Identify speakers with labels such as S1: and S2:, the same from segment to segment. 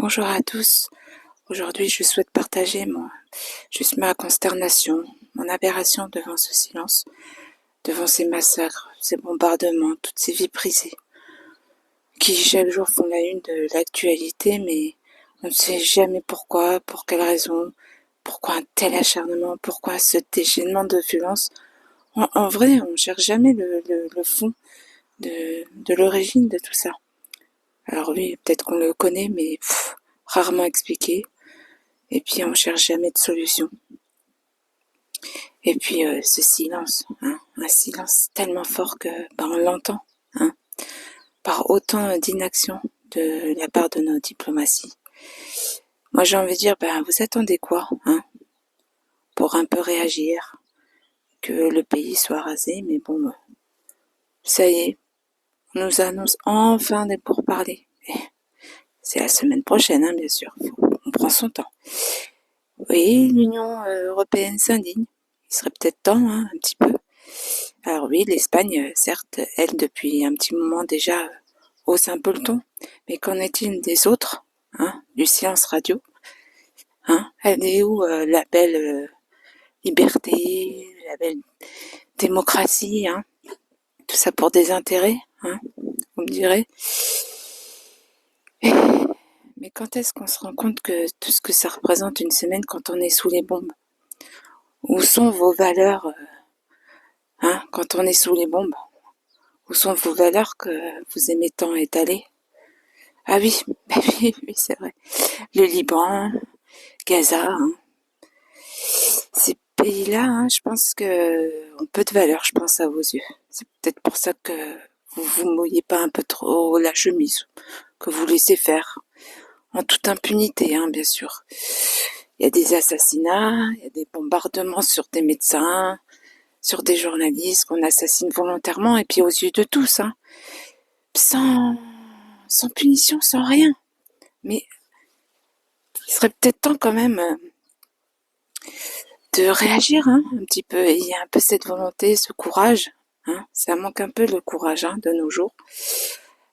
S1: Bonjour à tous. Aujourd'hui, je souhaite partager juste ma consternation, mon aberration devant ce silence, devant ces massacres, ces bombardements, toutes ces vies brisées, qui chaque jour font la une de l'actualité, mais on ne sait jamais pourquoi, pour quelle raison, pourquoi un tel acharnement, pourquoi ce déchaînement de violence. En vrai, on ne cherche jamais le fond de l'origine de tout ça. Alors oui, peut-être qu'on le connaît, mais rarement expliqué. Et puis on cherche jamais de solution. Et puis ce silence, un silence tellement fort que on l'entend, par autant d'inaction de la part de nos diplomaties. Moi j'ai envie de dire, vous attendez quoi, pour un peu réagir, que le pays soit rasé, mais bon, ça y est, on nous annonce enfin des pourparlers. C'est la semaine prochaine, bien sûr, on prend son temps. Oui, l'Union européenne s'indigne. Il serait peut-être temps, un petit peu. Alors oui, l'Espagne, certes, elle, depuis un petit moment déjà, hausse un peu le ton. Mais qu'en est-il des autres, du silence radio, Elle est où la belle liberté, la belle démocratie, Tout ça pour des intérêts, vous me direz. Mais quand est-ce qu'on se rend compte que tout ce que ça représente une semaine quand on est sous les bombes? Où sont vos valeurs, quand on est sous les bombes? Où sont vos valeurs que vous aimez tant étaler? Ah oui, oui, c'est vrai. Le Liban, Gaza, ces pays-là, je pense que ont peu de valeur, je pense, à vos yeux. C'est peut-être pour ça que vous vous mouillez pas un peu trop la chemise, que vous laissez faire, en toute impunité, bien sûr. Il y a des assassinats, il y a des bombardements sur des médecins, sur des journalistes qu'on assassine volontairement, et puis aux yeux de tous, sans, sans punition, sans rien. Mais il serait peut-être temps quand même de réagir, un petit peu. Et il y a un peu cette volonté, ce courage. Ça manque un peu le courage de nos jours.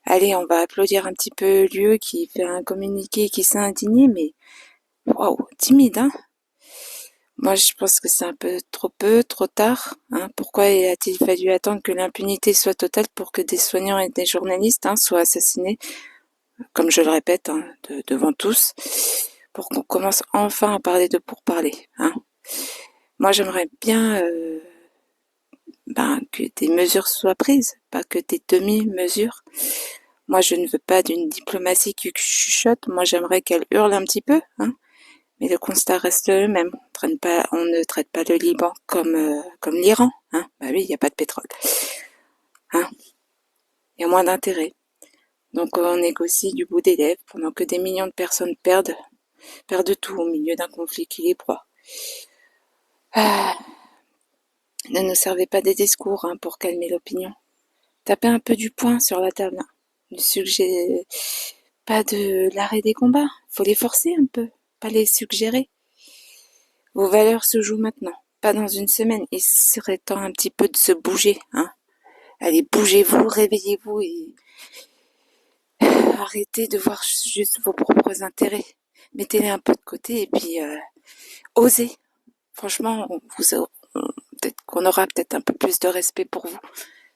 S1: Allez, on va applaudir un petit peu Lieu qui fait un communiqué qui s'est indigné, mais waouh, timide. Moi, je pense que c'est un peu, trop tard. Pourquoi a-t-il fallu attendre que l'impunité soit totale pour que des soignants et des journalistes soient assassinés, comme je le répète, devant tous, pour qu'on commence enfin à parler de pourparlers, Moi, j'aimerais bien que des mesures soient prises, pas que des demi-mesures. Moi, je ne veux pas d'une diplomatie qui chuchote. Moi, j'aimerais qu'elle hurle un petit peu, mais le constat reste le même. On ne traite pas le Liban comme l'Iran, Bah oui, il n'y a pas de pétrole, Il y a moins d'intérêt. Donc, on négocie du bout des lèvres pendant que des millions de personnes perdent tout au milieu d'un conflit qui les broie. Ne nous servez pas des discours pour calmer l'opinion. Tapez un peu du poing sur la table. Ne suggérez pas de l'arrêt des combats. Faut les forcer un peu, pas les suggérer. Vos valeurs se jouent maintenant, pas dans une semaine. Il serait temps un petit peu de se bouger, Allez, bougez-vous, réveillez-vous et arrêtez de voir juste vos propres intérêts. Mettez-les un peu de côté et puis osez. Franchement, peut-être qu'on aura peut-être un peu plus de respect pour vous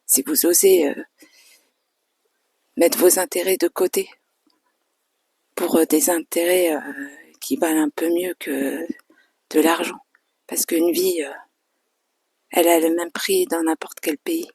S1: si vous osez mettre vos intérêts de côté pour des intérêts qui valent un peu mieux que de l'argent. Parce qu'une vie, elle a le même prix dans n'importe quel pays.